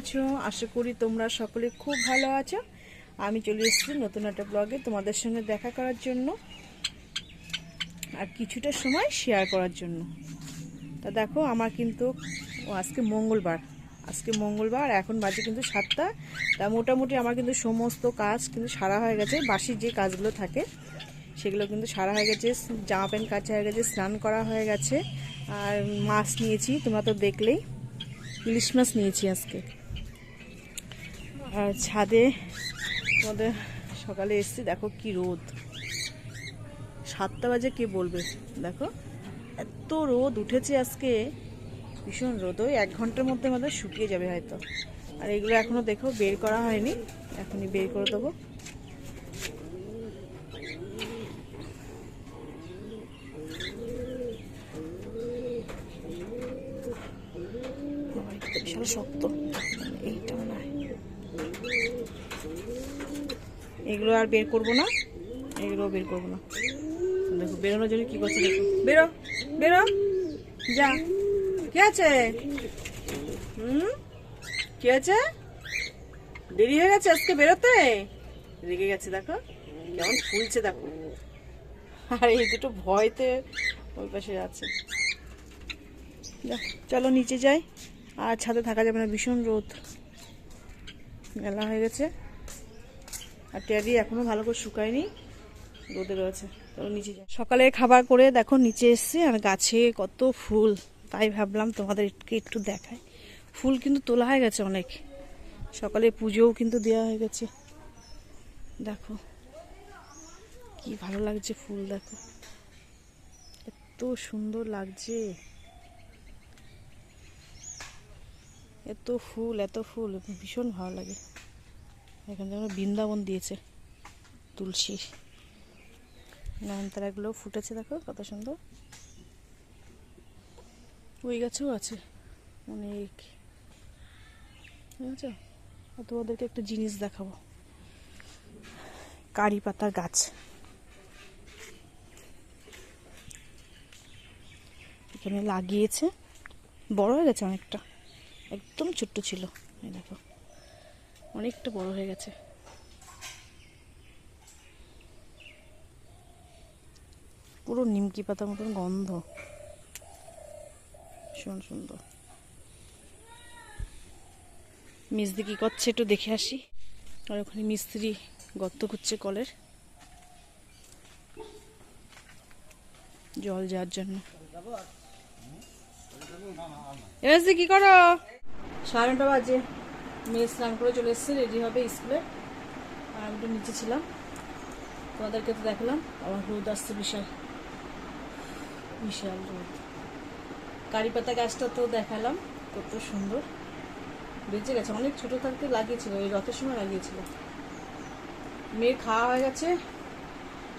আছো? আশা করি তোমরা সকলে খুব ভালো আছো। আমি চলে এসেছি নতুন একটা ব্লগে তোমাদের সঙ্গে দেখা করার জন্য আর কিছুটা সময় শেয়ার করার জন্য। তা দেখো আমার কিন্তু আজকে মঙ্গলবার এখন বাজে কিন্তু 7টা। তা মোটামুটি আমার কিন্তু সমস্ত কাজ কিন্তু সারা হয়ে গেছে। বাসি যে কাজগুলো থাকে সেগুলো কিন্তু সারা হয়ে গেছে, জামা প্যান্ট কাচা হয়ে গেছে, স্নান করা হয়ে গেছে। আর মাছ নিয়েছি, তোমরা তো দেখলেই, ইলিশ মাছ নিয়েছি আজকে। আর ছাদে তোমাদের সকালে এসছি, দেখো কি রোদ, 7টা বাজে কে বলবে, দেখো এত রোদ উঠেছে আজকে, ভীষণ রোদ। ওই 1 ঘন্টার মধ্যে আমাদের শুকিয়ে যাবে হয়তো। আর এগুলো এখনো দেখো বের করা হয়নি, এখনই বের করে দেবো। বিশাল শক্ত এইটা মনে হয়, এগুলো আর বের করবো না, এগুলো বের করবো না। দেখো বেরোনোর জন্য কি করছে, দেখো বেরো বেরো যা। কি আছে? কি আছে? দেরি হয়ে গেছে আজকে বেরোতে, রেগে গেছে, দেখো কেমন ফুলছে দেখো। আর এই দুটো ভয়তে ওই পাশে আছে। চলো নিচে যাই, আর ছাদে থাকা যাবে না, ভীষণ রোদ, মেলা হয়ে গেছে। আর ট্যাডি এখনো ভালো করে শুকায়নি, রোদে রয়েছে। চলো নিচে যাই। সকালে খাবার করে দেখো নিচে এসছি, আর গাছে কত ফুল, তাই ভাবলাম তোমাদেরকে একটু দেখাই। ফুল কিন্তু তোলা হয়ে গেছে অনেক, সকালে পুজোও কিন্তু দেওয়া হয়ে গেছে। দেখো কি ভালো লাগছে ফুল, দেখো এত সুন্দর লাগছে, এত ফুল ভীষণ ভালো লাগে। এখানে যেন বৃন্দাবন দিয়েছে, তুলসী নয়নতারাগুলো ফুটেছে, দেখো কত সুন্দর। ওই গাছেও আছে অনেক, বুঝেছো? তোমাদেরকে একটা জিনিস দেখাবো, কারি পাতার গাছ। এখানে লাগিয়েছে, বড় হয়ে গেছে অনেকটা, একদম ছোট্ট ছিল, এই দেখো অনেকটা বড় হয়ে গেছে। পুরো নিমকি পাতার মতন গন্ধ, ভীষণ সুন্দর। মিস্ত্রি কি করছে একটু দেখে আসি। আর ওখানে মিস্ত্রি গর্ত করছে কলের জল যাওয়ার জন্য। এসে কি করো? 9:30 বাজে, মেয়ে স্নান করে চলে এসছে, রেডি হবে স্কুলে। আর আমি তো নিচে ছিলাম, তোমাদেরকে তো দেখলাম। আমার রোদ আসছে, বিশাল বিশাল রোদ। কারি পাতা গাছটা তো দেখালাম, কত সুন্দর বেঁচে গেছে, অনেক ছোট থাকতে লাগিয়েছিল, এই রথের সময় লাগিয়েছিল। মেয়ের খাওয়া হয়ে গেছে,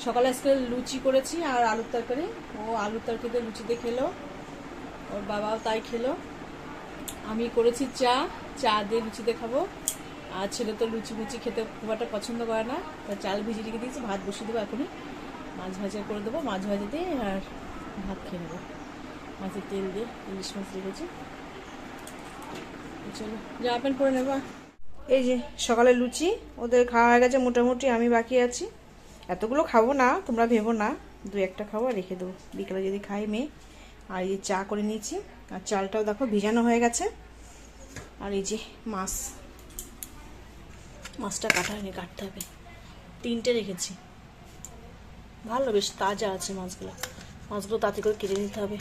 সকালে আজকে লুচি করেছি আর আলুর তরকারি। ও আলুর তরকারিতে লুচিতে খেলো, ওর বাবাও তাই খেলো। আমি করেছি চা দিয়ে লুচিতে খাবো। আর ছেলে তো লুচি মুচি খেতে খুব একটা পছন্দ করে না, চাল ভিজিয়ে রেখে দিয়েছি, ভাত বসিয়ে দেবো এখনই, মাছ ভাজা করে দেবো, মাছ ভাজা দিয়ে আর ভাত খেয়ে নেবো, মাছের তেল দিয়ে ইলিশ মাছ রেখেছি। চলো জামা প্যান্ট পরে নেবা। এই যে সকালে লুচি ওদের খাওয়া হয়ে গেছে মোটামুটি, আমি বাকি আছি। এতগুলো খাবো না, তোমরা ভেবো না, 2-1টা খাবো আর রেখে দেবো, বিকেলে যদি খাই মেয়ে। আর এই চা করে নিয়েছি, আর চালটাও দেখো ভিজানো হয়ে গেছে। আর এই যে মাছটা কাটা হয়নি, কাটতে হবে, 3টে রেখেছি, ভালো বেশ তাজা আছে মাছগুলো তাড়াতাড়ি করে কেটে নিতে হবে।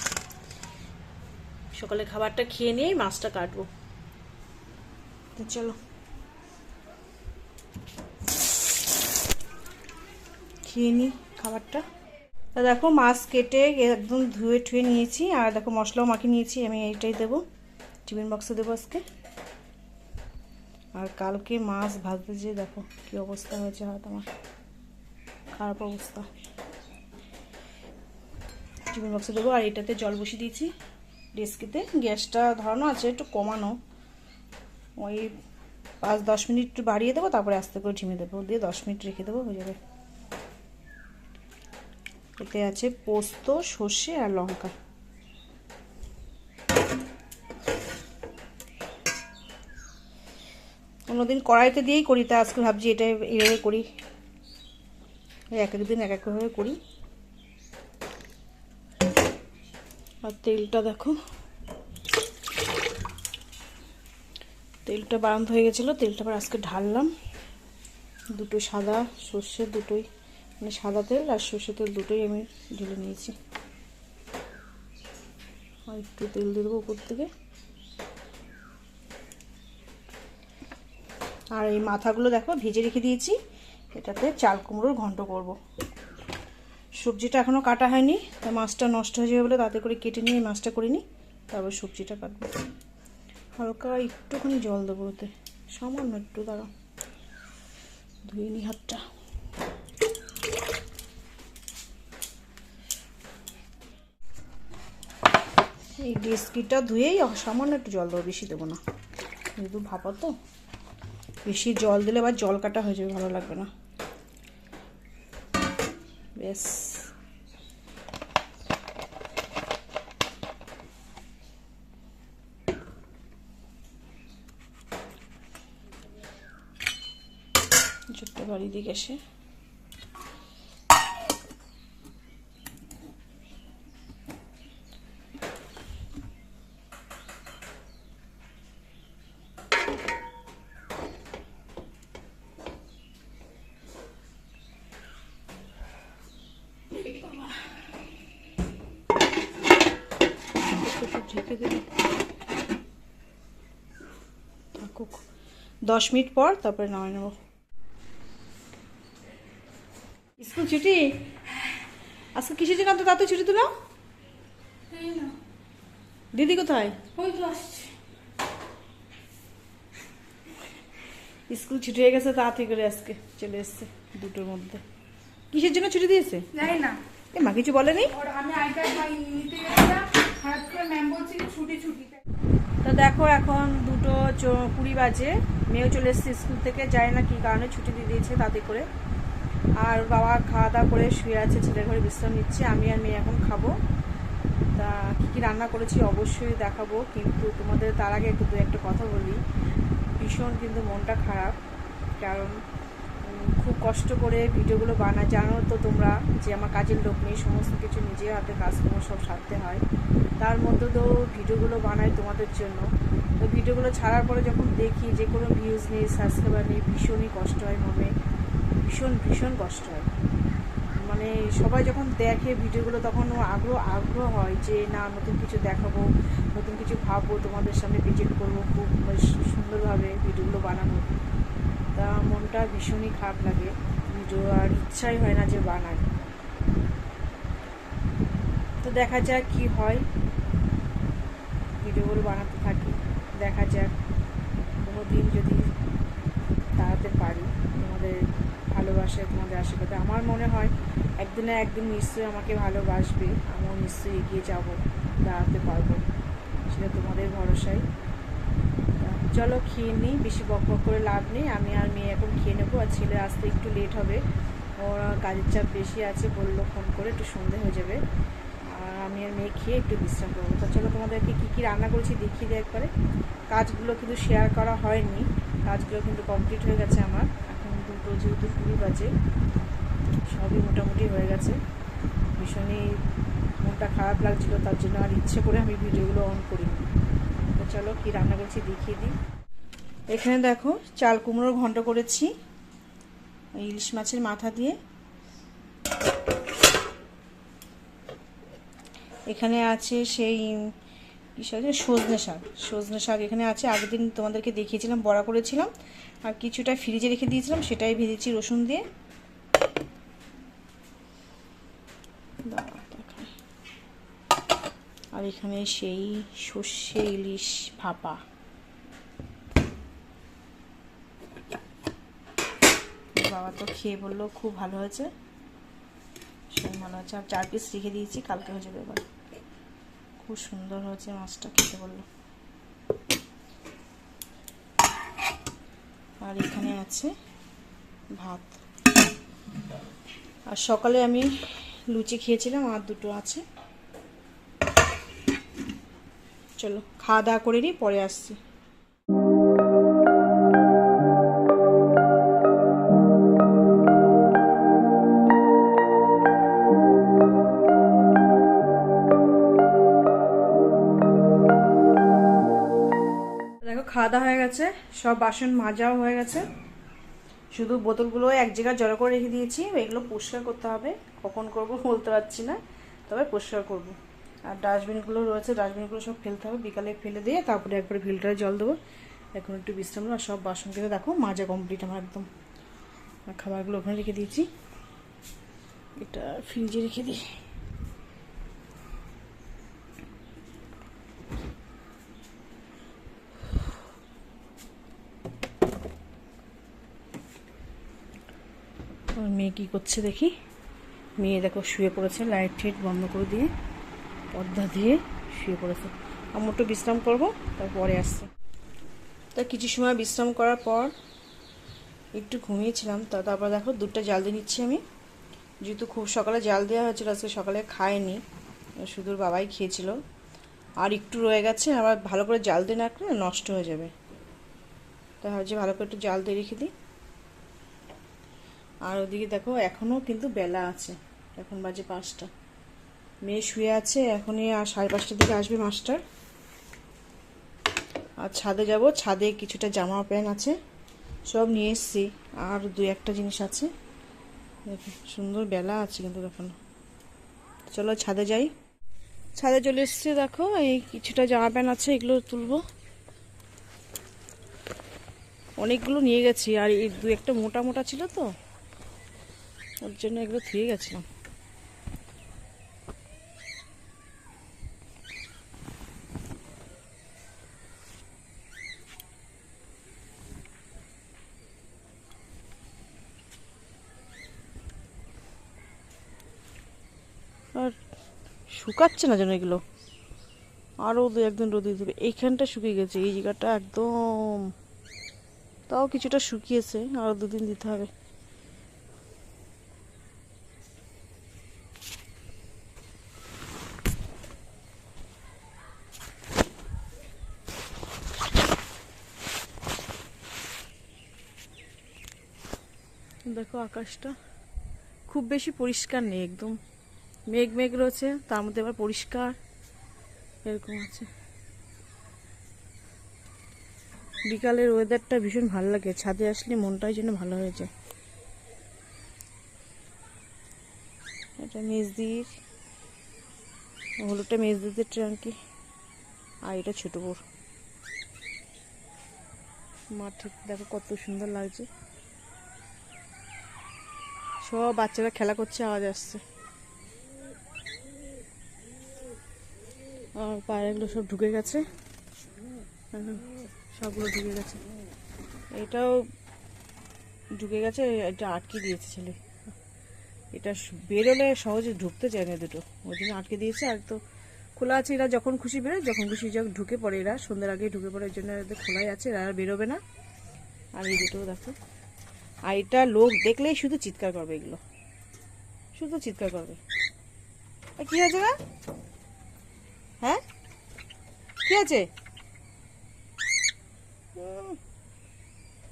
সকালে খাবারটা খেয়ে নিয়েই মাছটা কাটবো। তো চলো খেয়ে নিই খাবারটা। তা দেখো মাছ কেটে একদম ধুয়ে ঠুয়ে নিয়েছি, আর দেখো মশলাও মাখিয়ে নিয়েছি, আমি এইটাই দেবো, টিফিন বক্সে দেবো আজকে। আর কালকে মাছ ভাজতে যে দেখো কি অবস্থা হয়েছে, হয়তো আমার খারাপ অবস্থা, টিফিন বক্সে দেবো। আর এটাতে জল বসিয়ে দিয়েছি ডেস্কিতে, গ্যাসটা ধরানো আছে, একটু কমানো, ওই 5-10 মিনিট একটু বাড়িয়ে দেবো, তারপরে আস্তে করে ঢিমে দেবো, দিয়ে 10 মিনিট রেখে দেবো, হয়ে যাবে। এতে আছে পোস্ত, সর্ষে আর লঙ্কা। অন্যদিন কড়াইতে দিয়েই করি, তা আজকে ভাবছি এটা এইভাবে করি, এক একদিন এক একভাবে করি। আর তেলটা দেখো, তেলটা বারান্ত হয়ে গেছিলো, তেলটা আবার আজকে ঢাললাম। দুটো সাদা সর্ষে, দুটোই মানে সাদা তেল আর সর্ষে তেল দুটোই আমি ঢেলে নিয়েছি। আর একটু তেল দিয়ে দেবো উপর থেকে। আর এই মাথাগুলো দেখো ভেজে রেখে দিয়েছি, এটাতে চাল কুমড়োর ঘন্ট করব। সবজিটা এখনও কাটা হয়নি, তা মাছটা নষ্ট হয়ে যাবে বলে তাতে করে কেটে নিয়ে মাছটা করে নিই, তারপর সবজিটা কাটবো। হালকা একটুখানি জল দেবো ওতে, সামান্য একটু, দাঁড়াও ধুয়ে নিই হাতটা। এই বিস্কিটটা ধুয়েই সামান্য একটু জল দেবো, বেশি দেবো না, যেহেতু ভাপা তো বেশি জল দিলে আবার জল কাটা হয়ে যাবে, ভালো লাগবে না। বেশ ছোট্ট বাড়ি দিকে এসে ঢেকে দেবে, থাকুক 10 মিনিট পর তারপরে নামিয়ে নেব। স্কুল ছুটি আজকে কিসের জন্য তো তাতে ছুটি দিল? দিদি কোথায়? স্কুল ছুটি হয়ে গেছে তাড়াতাড়ি করে, আজকে চলে এসছে 2টোর মধ্যে। কিসের জন্য ছুটি দিয়েছে জানি না, এ মা কিছু বলেনি। আমি আইটা নিতে গেছিলাম, হঠাৎ করে ম্যাম বলছে ছুটি ছুটি। তো দেখো এখন 2:20 বাজে, মেয়েও চলে এসছে স্কুল থেকে, যায় না কি কারণে ছুটি দিয়ে দিয়েছে তাতে করে। আর বাবা খাওয়া দাওয়া করে শুয়ে আছে, ছেলের ঘরে বিশ্রাম নিচ্ছে। আমি আর মেয়ে এখন খাবো। তা কী কী রান্না করেছি অবশ্যই দেখাবো, কিন্তু তোমাদের তার আগে একটু 2-1টা কথা বলি। ভীষণ কিন্তু মনটা খারাপ, কারণ খুব কষ্ট করে ভিডিওগুলো বানায়, জানো তো তোমরা যে আমার কাজের লোক নেই, সমস্ত কিছু নিজের হাতে কাজকর্ম সব সারতে হয়। তার মধ্যে তো ভিডিওগুলো বানাই তোমাদের জন্য। তো ভিডিওগুলো ছাড়ার পরে যখন দেখি যে কোনো ভিউজ নেই, সাবস্ক্রাইবার নেই, ভীষণই কষ্ট হয় মনে, ভীষণ ভীষণ কষ্ট হয়। মানে সবাই যখন দেখে ভিডিওগুলো তখন আগ্রহ হয় যে না নতুন কিছু দেখাবো, নতুন কিছু ভাববো, তোমাদের সামনে প্রেজেন্ট করবো, খুব সুন্দরভাবে ভিডিওগুলো বানানো। তা মনটা ভীষণই খারাপ লাগে, ভিডিও আর ইচ্ছাই হয় না যে বানাই। তো দেখা যাক কি হয়, ভিডিওগুলো বানাতে থাকি, দেখা যাক কোনো দিন যদি দাঁড়াতে পারি তোমাদের ভালোবাসায়, তোমাদের আশীর্বাদে। আমার মনে হয় একদিন না একদিন নিশ্চয়ই আমাকে ভালোবাসবে, আমিও নিশ্চয়ই এগিয়ে যাব, দাঁড়াতে পারবো, সেটা তোমাদের ভরসায়। চলো খেয়ে নিই, বেশি বক বক করে লাভ নেই। আমি আর মেয়ে এখন খেয়ে নেবো, আর ছেলে আসতে একটু লেট হবে, ওর কাজের চাপ বেশি আছে, বললো ফোন করে একটু সন্ধে হয়ে যাবে। আর আমি আর মেয়ে খেয়ে একটু বিশ্রাম করবো। তা চলো তোমাদেরকে কী কী রান্না করেছি দেখিয়ে দিই একবারে। কাজগুলো কিন্তু শেয়ার করা হয়নি, কাজগুলো কিন্তু কমপ্লিট হয়ে গেছে আমার। এখন 2:20 বাজে, সবই মোটামুটি হয়ে গেছে। ভীষণই মনটা খারাপ লাগছিলো, তার জন্য আর ইচ্ছে করে আমি ভিডিওগুলো অন করিনি। তো চলো কী রান্না করেছি দেখিয়ে দিই। এখানে দেখো চাল কুমড়োর ঘন্ট করেছি ইলিশ মাছের মাথা দিয়ে। এখানে আছে সেই সজনে শাক এখানে আছে। আগের দিন তোমাদেরকে দেখিয়েছিলাম, বড়া করেছিলাম, আর কিছুটা ফ্রিজে রেখে দিয়েছিলাম, সেটাই ভেজেছি রসুন দিয়ে। আর এখানে সেই সর্ষে ইলিশ ভাপা। বাবা তো খেয়ে বললো খুব ভালো হয়েছে, সব ভালো হয়েছে। আর 4 পিস রেখে দিয়েছি, কালকে হয়ে যাবে। এবার খুব সুন্দর হয়েছে মাছটা, খেতে বললো। আর এখানে আছে ভাত। আর সকালে আমি লুচি খেয়েছিলাম, আর 2টো আছে। চলো খাওয়া দাওয়া করে নিই, পরে আসছি। খাওয়া দাওয়া হয়ে গেছে, সব বাসন মাজাও হয়ে গেছে, শুধু বোতলগুলো এক জায়গায় জড়ো করে রেখে দিয়েছি। এগুলো পরিষ্কার করতে হবে, কখন করব বলতে পারছি না, তবে পরিষ্কার করব। আর ডাস্টবিনগুলো রয়েছে, ডাস্টবিনগুলো সব ফেলতে হবে, বিকালে ফেলে দিয়ে তারপরে একবারে ফিল্টারে জল দেবো। এখন একটু বিশ্রাম নেবো। আর সব বাসন কেটে দেখো মাজা কমপ্লিট আমার একদম। আর খাবারগুলো ওখানে রেখে দিয়েছি, এটা ফ্রিজে রেখে দিই। মেয়ে কী করছে দেখি। মেয়ে দেখো শুয়ে পড়েছে, লাইট ঠাইট বন্ধ করে দিয়ে পর্দা দিয়ে শুয়ে পড়েছে। আমি একটু বিশ্রাম করবো, তারপরে আসছে। তা কিছু সময় বিশ্রাম করার পর একটু ঘুমিয়েছিলাম, তারপর দেখো দুধটা জাল দিয়ে নিচ্ছি আমি। যেহেতু খুব সকালে জাল দেওয়া হয়েছিল, আজকে সকালে খায়নি, শুধু বাবাই খেয়েছিল। আর একটু রয়ে গেছে, আবার ভালো করে জাল দিয়ে না রাখলে নষ্ট হয়ে যাবে, তাই ভাবছি ভালো করে একটু জাল দিয়ে রেখে দিই। আর ওদিকে দেখো এখনও কিন্তু বেলা আছে, এখন বাজে 5টা। মেয়ে শুয়ে আছে, এখনই আর 5:30টার দিকে আসবে মাস্টার। আর ছাদে যাব, ছাদে কিছুটা জামা প্যান্ট আছে, সব নিয়ে এসছি। আর 2-1টা জিনিস আছে, দেখো সুন্দর বেলা আছে কিন্তু এখনো। চলো ছাদে যাই। ছাদে চলে এসছি, দেখো এই কিছুটা জামা প্যান্ট আছে, এগুলো তুলবো। অনেকগুলো নিয়ে গেছি, আর এই 2-1টা মোটা মোটা ছিল তো, ওর জন্য এগুলো ধুয়ে গেছিলাম। আর শুকাচ্ছে না যেন এগুলো, আরও 2-1 দিন রোদে দিতে হবে। এইখানটা শুকিয়ে গেছে, এই জায়গাটা একদম, তাও কিছুটা শুকিয়েছে, আরও 2 দিন দিতে হবে। দেখো আকাশটা খুব বেশি পরিষ্কার নেই, একদম মেঘ মেঘ রয়েছে, তার মধ্যে আবার পরিষ্কার এরকম আছে। বিকালের ওয়েদারটা ভীষণ ভালো লাগে, ছাদে আসলে মনটাই যেন ভালো হয়ে যায়। এটা মেজদির, হলুদটা মেজদিদের ট্রাঙ্কি, আর এটা ছোট বোর। মাঠে দেখো কত সুন্দর লাগছে, সব বাচ্চারা খেলা করছে, আওয়াজ আসছে। আর পায়রাগুলো সব ঢুকে গেছে, সবগুলো ঢুকে গেছে, এটাও ঢুকে গেছে, এটা আটকে দিয়েছে ছেলে। এটা বেরোলে সহজে ঢুকতে চায় না দুটো, ওই জন্য আটকে দিয়েছে। আর তো খোলা আছে, এরা যখন খুশি বেরোয়, যখন খুশি যখন ঢুকে পড়ে, এরা সন্ধ্যার আগে ঢুকে পড়ে, ওই জন্য এদের খোলাই আছে, এরা আর বেরোবে না। আর এই দুটো দেখো, আর এটা লোক দেখলেই শুধু চিৎকার করবে, এগুলো শুধু চিৎকার করবে। কি হয়েছে না? হ্যাঁ কি আছে,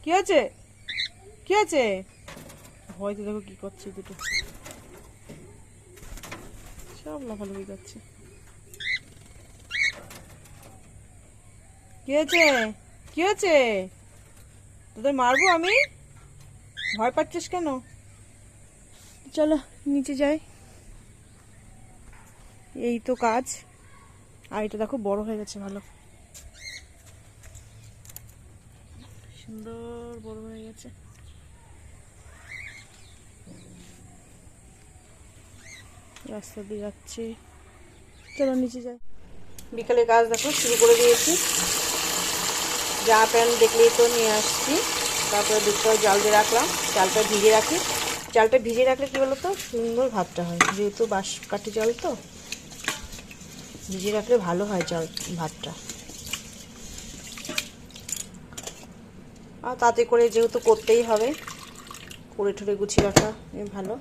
কি আছে, কি আছে? হয়তো দেখো কি করছে দুটো, সব লাফালাফি করছে। কি হয়েছে, কি হয়েছে? তোদের মারবো আমি? ভয় পাচ্ছিস কেন? চলো নিচে যাই, এই তো কাজ। আর এটা দেখো বড় হয়ে গেছে, ভালো সুন্দর বড় হয়ে গেছে। রাস্তা দিয়ে যাচ্ছি, চলো নিচে যাই। বিকালে কাজ দেখো শুরু করে দিয়েছি, জামা প্যান্ট দেখলেই তো নিয়ে আসছি। তারপরে দুধটা জাল দিয়ে রাখলাম, চালটা ভিজিয়ে রাখি। চালটা ভিজিয়ে রাখলে কি বলতো, সুন্দর ভাতটা হয়, যেহেতু বাঁশকাঠি চাল তো, ভিজিয়ে রাখলে ভালো হয় চাল ভাতটা। আর তাতে করে যেহেতু করতেই হবে, করে ঠরে গুছিয়ে রাখা ভালো।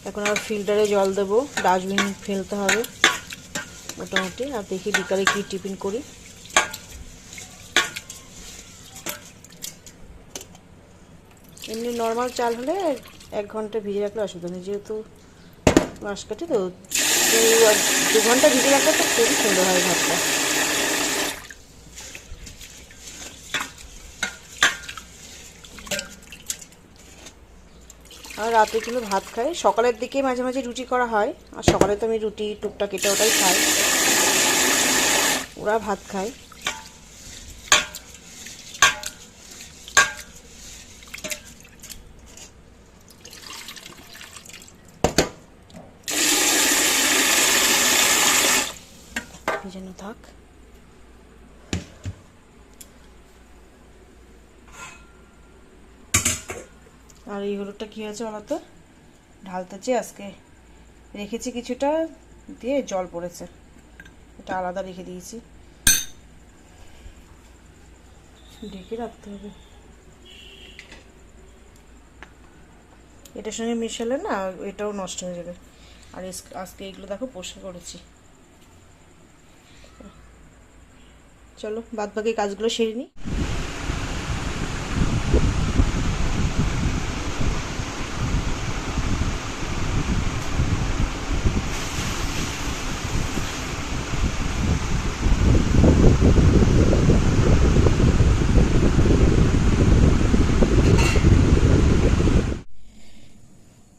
এখন আর ফিল্টারে জল দেবো, ডাস্টবিন ফেলতে হবে মোটামুটি। আর দেখি বিকালে কি টিফিন করি। এমনি নর্মাল চাল হলে 1 ঘন্টা ভিজে রাখলে অসুবিধা নেই, যেহেতু বাঁশকাঠি তো 2 ঘন্টা ভিজে রাখলে তো খুবই সুন্দর হয় ভাত। এটা। আর রাতে কিন্তু ভাত খাই, সকালের দিকে মাঝে মাঝে রুটি করা হয়, আর সকালে তো আমি রুটি টুকটাক এটা ওটাই খাই, ওরা ভাত খায়। যেন থাক। আর এই হলুদটা কি হয়েছে বলতো, ঢালতেছি আজকে রেখেছি কিছুটা, দিয়ে জল পড়েছে, এটা আলাদা রেখে দিয়েছি, ঢেকে রাখতে হবে। এটার সঙ্গে মিশালে না এটাও নষ্ট হয়ে যাবে। আর আজকে এগুলো দেখো পরিষ্কার করেছি। চলো বাদ বাকি কাজগুলো সেরে নিই।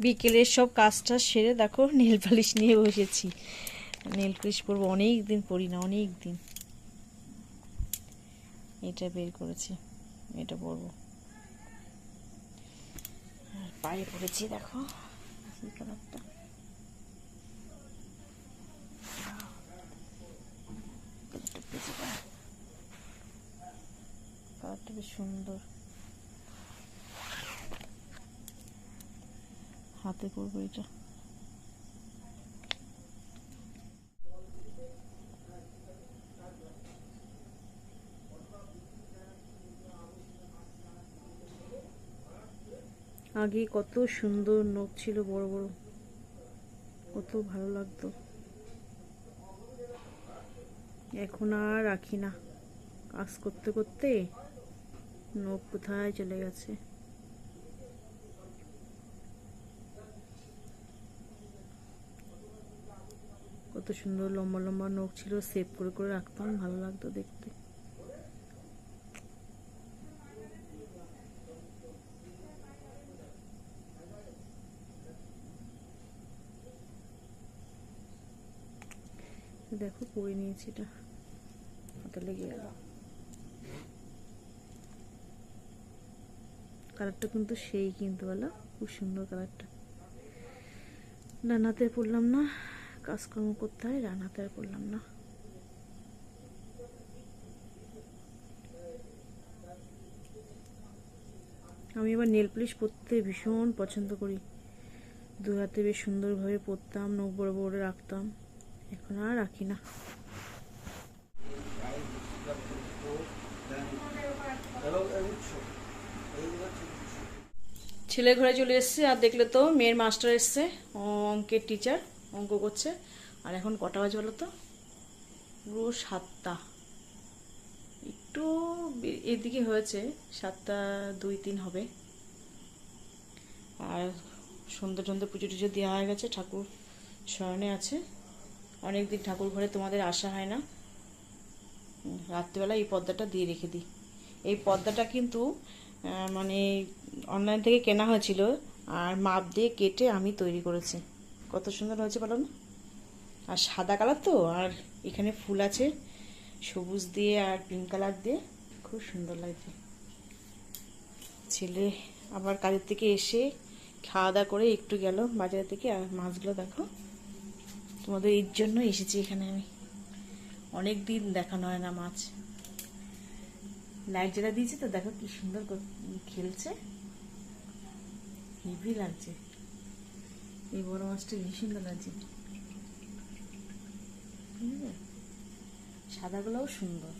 বিকেলের সব কাজটা সেরে দেখো নেল পালিশ নিয়ে বসেছি। নেল পালিশ পরবো, অনেক দিন পরি না, অনেক দিন। এটা বের করেছি, এটা পরবো। আর পায়ে পরেছি দেখো কি কালারটা, কালারটা বেশ সুন্দর। হাতে পরবো এটা। আগে কত সুন্দর নখ ছিল, বড় বড়, কত ভালো লাগতো। এখন আর রাখি না, কাজ করতে করতে নখ কোথায় চলে গেছে। কত সুন্দর লম্বা লম্বা নখ ছিল, সেভ করে করে রাখতাম, ভালো লাগতো দেখতে। দেখো পরে নিয়েছি, এটা হাতে লেগে গেল। কালারটা কিন্তু সেই, কিন্তু বলো খুব সুন্দর কালারটা। ডানাতে পড়লাম না, কাজকর্ম করতে হয়, ডানাতে আর পড়লাম না। আমি আবার নেল পলিশ পরতে ভীষণ পছন্দ করি, দু হাতে বেশ সুন্দরভাবে পরতাম, নখ বড় বড় রাখতাম, এখন আর রাখি না। ছেলে ঘরে চলে এসছে, আর দেখলে তো মেয়ের মাস্টার এসছে, অঙ্কের টিচার, অঙ্ক করছে। আর এখন কটা বাজে বলো তো, পুরো 7টা, একটু এদিকে হয়েছে, 7:02-3 হবে। আর সন্ধ্যে টন্ধে পুজো টুজো দেওয়া হয়ে গেছে, ঠাকুর শয়নে আছে। অনেকদিন ঠাকুর ঘরে তোমাদের আসা হয় না, রাত্রিবেলা এই পর্দাটা দিয়ে রেখে দিই। এই পর্দাটা কিন্তু মানে অনলাইন থেকে কেনা হয়েছিল, আর মাপ দিয়ে কেটে আমি তৈরি করেছি। কত সুন্দর হয়েছে বলো না। আর সাদা কালার তো, আর এখানে ফুল আছে সবুজ দিয়ে আর পিঙ্ক কালার দিয়ে, খুব সুন্দর লাগছে। ছেলে আবার কাজের থেকে এসে খাওয়া দাওয়া করে একটু গেল বাজারের থেকে। আর মাছগুলো দেখো, তোমাদের এর জন্য এসেছি এখানে আমি, অনেক দিন দেখানো হয় না মাছ। লাইট জ্বালা দিয়েছি তো, দেখো কি সুন্দর খেলছে, হেভি লাগছে। এই বড় মাছটা ভীষণ সুন্দর লাগছে, সাদাগুলোও সুন্দর,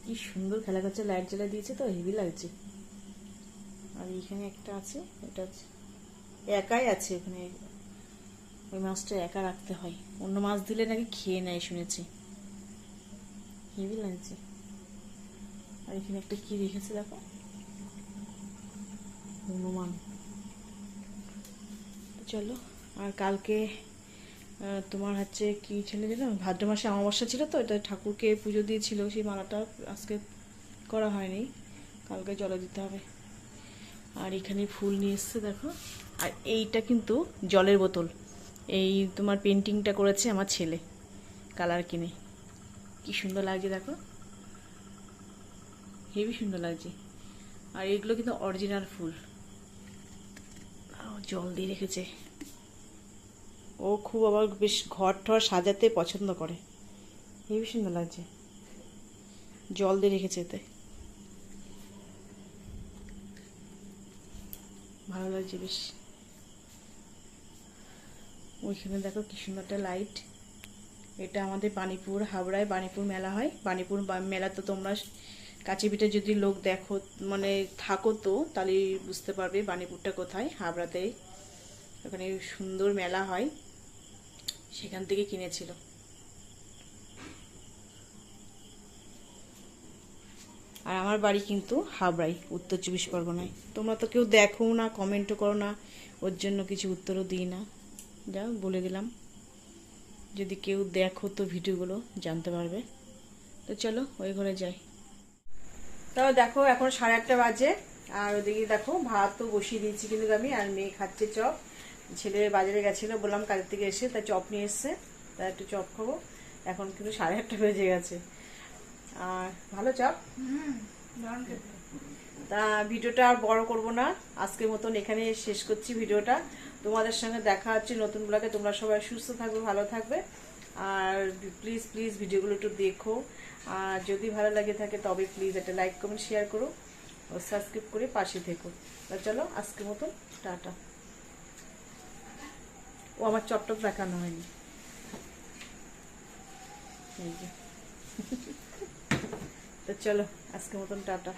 কি সুন্দর খেলা করছে, লাইট জ্বালা দিয়েছে তো হেভি লাগছে। আর এখানে একটা আছে, এটা একাই আছে এখানে, ওই মাছটা একা রাখতে হয়, অন্য মাছ দিলে নাকি খেয়ে নেয় শুনেছি, হেভি লাগছে। আর এখানে একটা কি রেখেছে দেখো, হনুমান। চলো, আর কালকে তোমার হচ্ছে কি ছিল যেন, ভাদ্র মাসে অমাবস্যা ছিল তো, এটা ঠাকুরকে পুজো দিয়েছিল, সেই মালাটা আজকে করা হয়নি, কালকে জলে দিতে হবে। আর এখানে ফুল নিয়ে এসছে দেখো। আর এইটা কিন্তু জলের বোতল, এই তোমার পেন্টিংটা করেছে আমার ছেলে কালার কিনে, কি সুন্দর লাগছে দেখো, হেবি সুন্দর লাগছে। আর এগুলো কিন্তু অরিজিনাল ফুল, জল দিয়ে রেখেছে। ও খুব আবার বেশ ঘর ঠর সাজাতে পছন্দ করে, হেবি সুন্দর লাগছে, জল দিয়ে রেখেছে এতে, ভালো লাগছে বেশ। ওইখানে দেখো কি সুন্দর একটা লাইট। এটা আমাদের বাণীপুর, হাওড়ায় বাণীপুর মেলা হয়। বাণীপুর মেলা তো তোমরা কাছে পিঠে যদি লোক দেখো, মানে থাকো তো তাহলে বুঝতে পারবে বাণীপুরটা কোথায়, হাওড়াতেই। ওখানে সুন্দর মেলা হয়, সেখান থেকে কিনেছিল। আর আমার বাড়ি কিন্তু হাবড়ায়, উত্তর 24 পরগনায়। তোমরা তো কেউ দেখো না, কমেন্টও করো না, ওর জন্য কিছু উত্তরও দিই না, যা বলে দিলাম। যদি কেউ দেখো তো ভিডিওগুলো জানতে পারবে। তো চলো ওই ঘরে যাই। তাও দেখো এখন 8:30 বাজে, আর ওদিকে দেখো ভাত তো বসিয়ে দিয়েছি কিন্তু আমি, আর মেয়ে খাচ্ছে চপ। ছেলে বাজারে গেছিলো, বললাম কাজের থেকে এসে, তাই চপ নিয়ে এসছে, তাই একটু চপ খাবো। এখন কিন্তু 8:30 বেজে গেছে, আর ভালো চপ। দারুণ খেতে। তা ভিডিওটা আর বড় করব না, আজকের মতন এখানে শেষ করছি ভিডিওটা। তোমাদের সঙ্গে দেখা হচ্ছে নতুন ব্লগে। তোমরা সবাই সুস্থ থাকবে, ভালো থাকবে, আর প্লিজ প্লিজ ভিডিওগুলো একটু দেখো। আর যদি ভালো লাগে থাকে তবে প্লিজ একটা লাইক কমেন্ট শেয়ার করো, ও সাবস্ক্রাইব করে পাশে থেকো। তা চলো আজকের মতন টাটা। ও আমার চপটপ দেখানো হয়নি, এই যে। তো চলো আজকের মতন টাটা।